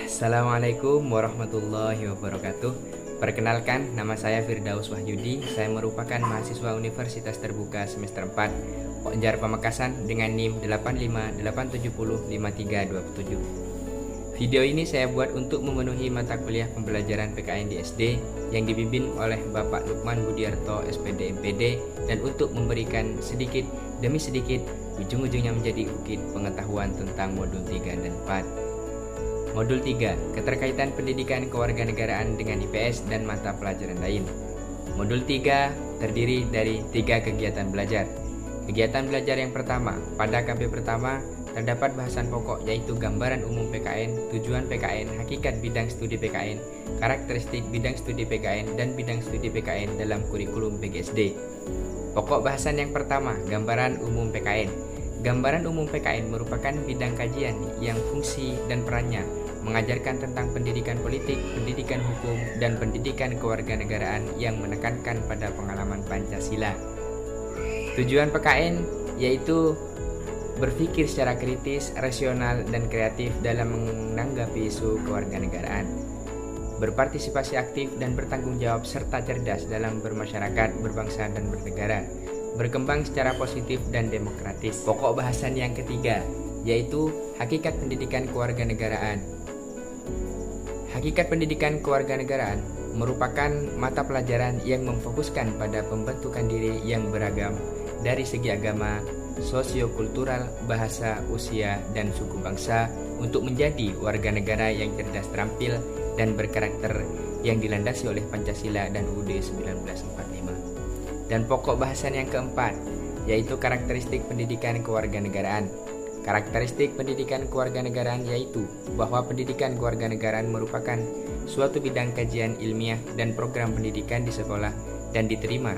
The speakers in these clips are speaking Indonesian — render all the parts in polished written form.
Assalamualaikum warahmatullahi wabarakatuh. Perkenalkan, nama saya Firdaus Wahyudi. Saya merupakan mahasiswa Universitas Terbuka semester 4 Pokjar Pamekasan dengan NIM 8587053227. Video ini saya buat untuk memenuhi mata kuliah pembelajaran PKN di SD yang dibimbing oleh Bapak Lukman Budiarto SPD MPD, dan untuk memberikan sedikit demi sedikit ujung-ujungnya menjadi ukit pengetahuan tentang modul 3 dan 4. Modul 3, keterkaitan pendidikan kewarganegaraan dengan IPS dan mata pelajaran lain. Modul 3 terdiri dari 3 kegiatan belajar. Kegiatan belajar yang pertama, pada KP pertama terdapat bahasan pokok yaitu gambaran umum PKN, tujuan PKN, hakikat bidang studi PKN, karakteristik bidang studi PKN, dan bidang studi PKN dalam kurikulum PGSD. Pokok bahasan yang pertama, gambaran umum PKN. Gambaran umum PKN merupakan bidang kajian yang fungsi dan perannya mengajarkan tentang pendidikan politik, pendidikan hukum, dan pendidikan kewarganegaraan yang menekankan pada pengalaman Pancasila. Tujuan PKN yaitu berpikir secara kritis, rasional, dan kreatif dalam menanggapi isu kewarganegaraan, berpartisipasi aktif dan bertanggung jawab serta cerdas dalam bermasyarakat, berbangsa, dan bernegara, berkembang secara positif dan demokratis. Pokok bahasan yang ketiga yaitu hakikat pendidikan kewarganegaraan. Hakikat pendidikan kewarganegaraan merupakan mata pelajaran yang memfokuskan pada pembentukan diri yang beragam dari segi agama, sosiokultural, bahasa, usia, dan suku bangsa untuk menjadi warga negara yang cerdas, terampil, dan berkarakter yang dilandasi oleh Pancasila dan UUD 1945. Dan pokok bahasan yang keempat yaitu karakteristik pendidikan kewarganegaraan. Karakteristik pendidikan kewarganegaraan yaitu bahwa pendidikan kewarganegaraan merupakan suatu bidang kajian ilmiah dan program pendidikan di sekolah dan diterima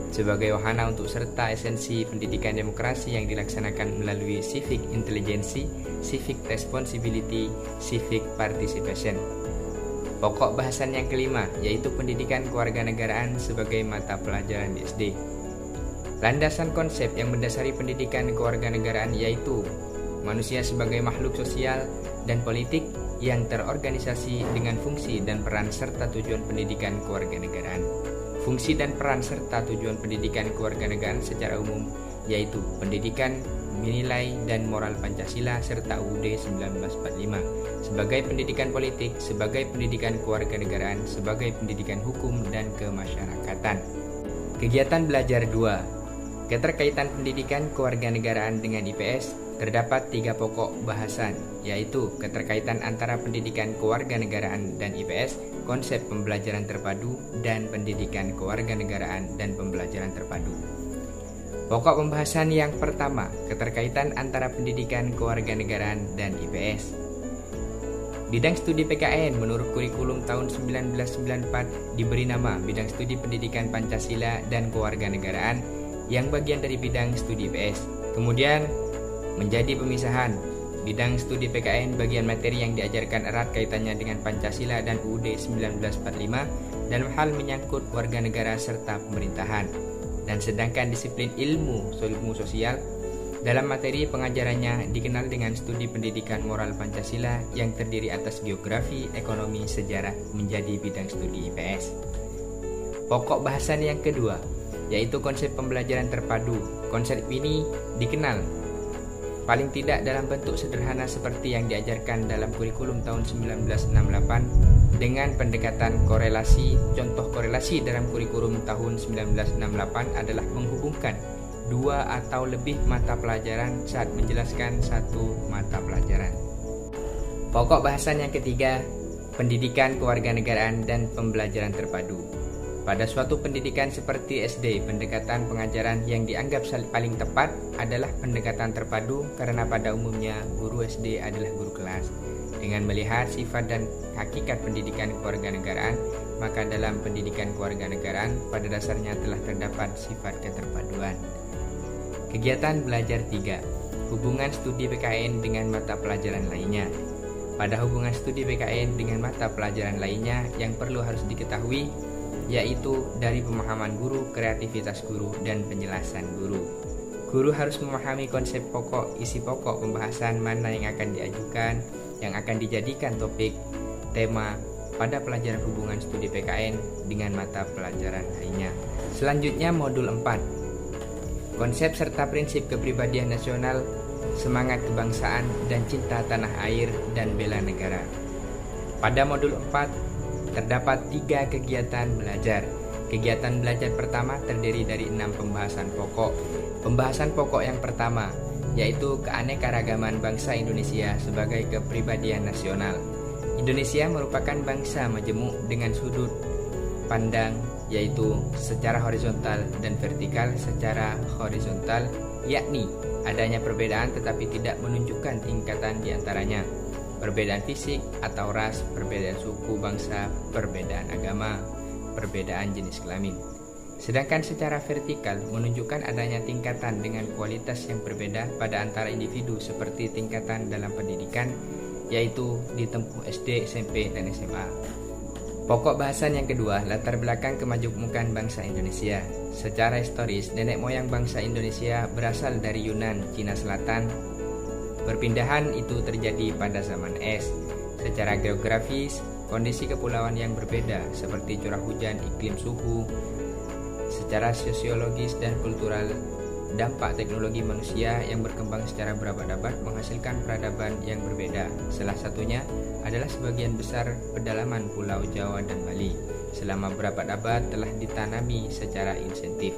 sebagai wahana untuk serta esensi pendidikan demokrasi yang dilaksanakan melalui civic intelligence, civic responsibility, civic participation. Pokok bahasan yang kelima yaitu pendidikan kewarganegaraan sebagai mata pelajaran di SD. Landasan konsep yang mendasari pendidikan kewarganegaraan yaitu manusia sebagai makhluk sosial dan politik yang terorganisasi dengan fungsi dan peran serta tujuan pendidikan kewarganegaraan. Fungsi dan peran serta tujuan pendidikan kewarganegaraan secara umum yaitu pendidikan, nilai dan moral Pancasila serta UUD 1945, sebagai pendidikan politik, sebagai pendidikan kewarganegaraan, sebagai pendidikan hukum dan kemasyarakatan. Kegiatan belajar 2. Keterkaitan pendidikan kewarganegaraan dengan IPS. Terdapat 3 pokok bahasan, yaitu keterkaitan antara pendidikan kewarganegaraan dan IPS, konsep pembelajaran terpadu, dan pendidikan kewarganegaraan dan pembelajaran terpadu. Pokok pembahasan yang pertama, keterkaitan antara pendidikan kewarganegaraan dan IPS. Bidang studi PKN menurut kurikulum tahun 1994 diberi nama Bidang Studi Pendidikan Pancasila dan Kewarganegaraan yang bagian dari bidang studi IPS. Kemudian menjadi pemisahan bidang studi PKN bagian materi yang diajarkan erat kaitannya dengan Pancasila dan UUD 1945 dalam hal menyangkut warga negara serta pemerintahan, dan sedangkan disiplin ilmu sosial dalam materi pengajarannya dikenal dengan studi pendidikan moral Pancasila yang terdiri atas geografi, ekonomi, sejarah menjadi bidang studi IPS. Pokok bahasan yang kedua yaitu konsep pembelajaran terpadu. Konsep ini dikenal paling tidak dalam bentuk sederhana seperti yang diajarkan dalam kurikulum tahun 1968 dengan pendekatan korelasi. Contoh korelasi dalam kurikulum tahun 1968 adalah menghubungkan 2 atau lebih mata pelajaran saat menjelaskan satu mata pelajaran. Pokok bahasan yang ketiga, pendidikan kewarganegaraan dan pembelajaran terpadu. Pada suatu pendidikan seperti SD, pendekatan pengajaran yang dianggap paling tepat adalah pendekatan terpadu karena pada umumnya guru SD adalah guru kelas. Dengan melihat sifat dan hakikat pendidikan kewarganegaraan, maka dalam pendidikan kewarganegaraan pada dasarnya telah terdapat sifat keterpaduan. Kegiatan belajar 3. Hubungan studi PKN dengan mata pelajaran lainnya. Pada hubungan studi PKN dengan mata pelajaran lainnya yang perlu harus diketahui yaitu dari pemahaman guru, kreativitas guru, dan penjelasan guru. Guru harus memahami konsep pokok, isi pokok pembahasan mana yang akan diajukan, yang akan dijadikan topik, tema pada pelajaran hubungan studi PKN dengan mata pelajaran lainnya. Selanjutnya modul 4. Konsep serta prinsip kepribadian nasional, semangat kebangsaan dan cinta tanah air dan bela negara. Pada modul 4 terdapat 3 kegiatan belajar. Kegiatan belajar pertama terdiri dari 6 pembahasan pokok. Pembahasan pokok yang pertama yaitu keanekaragaman bangsa Indonesia sebagai kepribadian nasional. Indonesia merupakan bangsa majemuk dengan sudut pandang yaitu secara horizontal dan vertikal. Secara horizontal yakni adanya perbedaan tetapi tidak menunjukkan tingkatan di antaranya. Perbedaan fisik atau ras, perbedaan suku bangsa, perbedaan agama, perbedaan jenis kelamin. Sedangkan secara vertikal menunjukkan adanya tingkatan dengan kualitas yang berbeda pada antara individu seperti tingkatan dalam pendidikan yaitu ditempuh SD, SMP, dan SMA. Pokok bahasan yang kedua, latar belakang kemajemukan bangsa Indonesia. Secara historis, nenek moyang bangsa Indonesia berasal dari Yunan, Cina Selatan. Perpindahan itu terjadi pada zaman es. Secara geografis, kondisi kepulauan yang berbeda seperti curah hujan, iklim, suhu. Secara sosiologis dan kultural, dampak teknologi manusia yang berkembang secara berabad-abad menghasilkan peradaban yang berbeda. Salah satunya adalah sebagian besar pedalaman Pulau Jawa dan Bali selama berabad-abad telah ditanami secara insentif.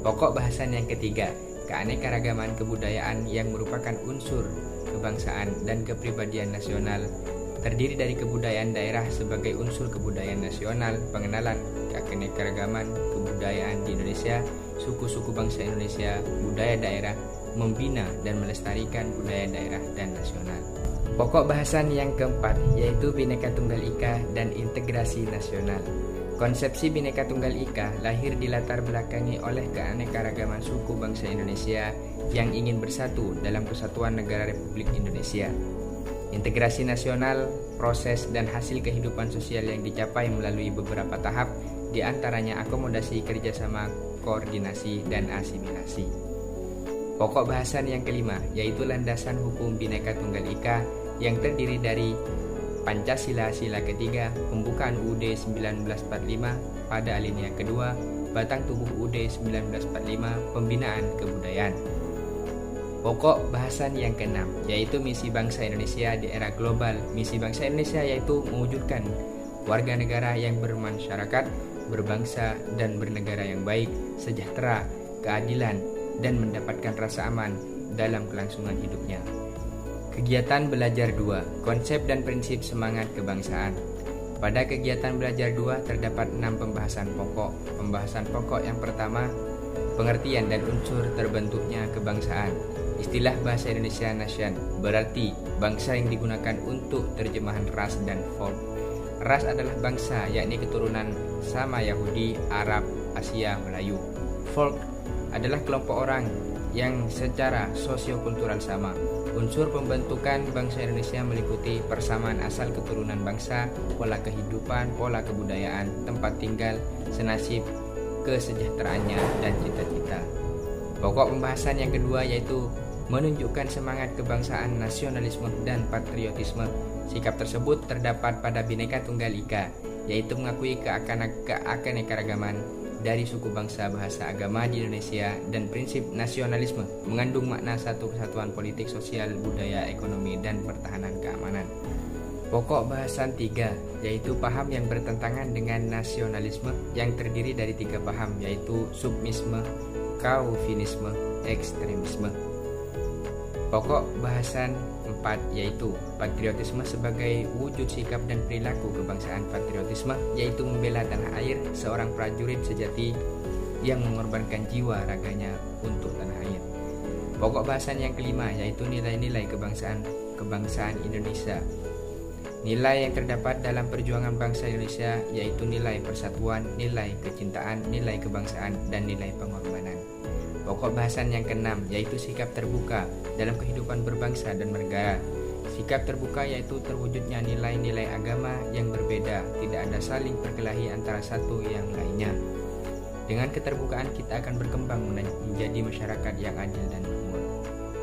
Pokok bahasan yang ketiga, keanekaragaman kebudayaan yang merupakan unsur kebangsaan dan kepribadian nasional, terdiri dari kebudayaan daerah sebagai unsur kebudayaan nasional, pengenalan keanekaragaman kebudayaan di Indonesia, suku-suku bangsa Indonesia, budaya daerah, membina dan melestarikan budaya daerah dan nasional. Pokok bahasan yang keempat yaitu Bhinneka Tunggal Ika dan integrasi nasional. Konsepsi Bhinneka Tunggal Ika lahir dilatar belakangi oleh keanekaragaman suku bangsa Indonesia yang ingin bersatu dalam kesatuan negara Republik Indonesia. Integrasi nasional, proses dan hasil kehidupan sosial yang dicapai melalui beberapa tahap, di antaranya akomodasi, kerjasama, koordinasi, dan asimilasi. Pokok bahasan yang kelima yaitu landasan hukum Bhinneka Tunggal Ika yang terdiri dari Pancasila sila ketiga, pembukaan UUD 1945 pada alinea kedua, batang tubuh UUD 1945, pembinaan kebudayaan. Pokok bahasan yang keenam yaitu misi bangsa Indonesia di era global. Misi bangsa Indonesia yaitu mewujudkan warga negara yang bermasyarakat, berbangsa dan bernegara yang baik, sejahtera, keadilan, dan mendapatkan rasa aman dalam kelangsungan hidupnya. Kegiatan belajar 2, konsep dan prinsip semangat kebangsaan. Pada kegiatan belajar 2 terdapat 6 pembahasan pokok. Pembahasan pokok yang pertama, pengertian dan unsur terbentuknya kebangsaan. Istilah bahasa Indonesia nation berarti bangsa yang digunakan untuk terjemahan ras dan folk. Ras adalah bangsa yakni keturunan sama Yahudi, Arab, Asia, Melayu. Folk adalah kelompok orang yang secara sosiokultural sama. Unsur pembentukan bangsa Indonesia meliputi persamaan asal keturunan bangsa, pola kehidupan, pola kebudayaan, tempat tinggal, senasib, kesejahteraannya, dan cita-cita. Pokok pembahasan yang kedua yaitu menunjukkan semangat kebangsaan, nasionalisme, dan patriotisme. Sikap tersebut terdapat pada Bhinneka Tunggal Ika, yaitu mengakui keanekaragaman dari suku bangsa, bahasa, agama di Indonesia, dan prinsip nasionalisme mengandung makna satu kesatuan politik, sosial, budaya, ekonomi, dan pertahanan keamanan. Pokok bahasan 3 yaitu paham yang bertentangan dengan nasionalisme yang terdiri dari 3 paham yaitu submisme, kaufinisme, ekstremisme. Pokok bahasan 4 yaitu patriotisme sebagai wujud sikap dan perilaku kebangsaan. Patriotisme yaitu membela tanah air, seorang prajurit sejati yang mengorbankan jiwa raganya untuk tanah air. Pokok bahasan yang kelima yaitu nilai-nilai kebangsaan Indonesia. Nilai yang terdapat dalam perjuangan bangsa Indonesia yaitu nilai persatuan, nilai kecintaan, nilai kebangsaan, dan nilai pengorbanan. Pokok bahasan yang keenam yaitu sikap terbuka dalam kehidupan berbangsa dan bernegara. Sikap terbuka yaitu terwujudnya nilai-nilai agama yang berbeda, tidak ada saling berkelahi antara satu yang lainnya. Dengan keterbukaan kita akan berkembang menjadi masyarakat yang adil dan makmur.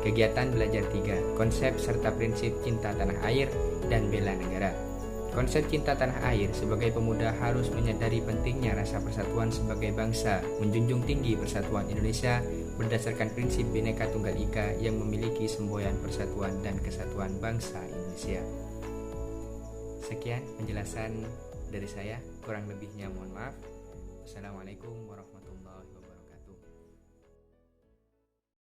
Kegiatan belajar 3, konsep serta prinsip cinta tanah air dan bela negara. Konsep cinta tanah air sebagai pemuda harus menyadari pentingnya rasa persatuan sebagai bangsa, menjunjung tinggi persatuan Indonesia berdasarkan prinsip Bhinneka Tunggal Ika yang memiliki semboyan persatuan dan kesatuan bangsa Indonesia. Sekian penjelasan dari saya, kurang lebihnya mohon maaf. Wassalamualaikum warahmatullahi wabarakatuh.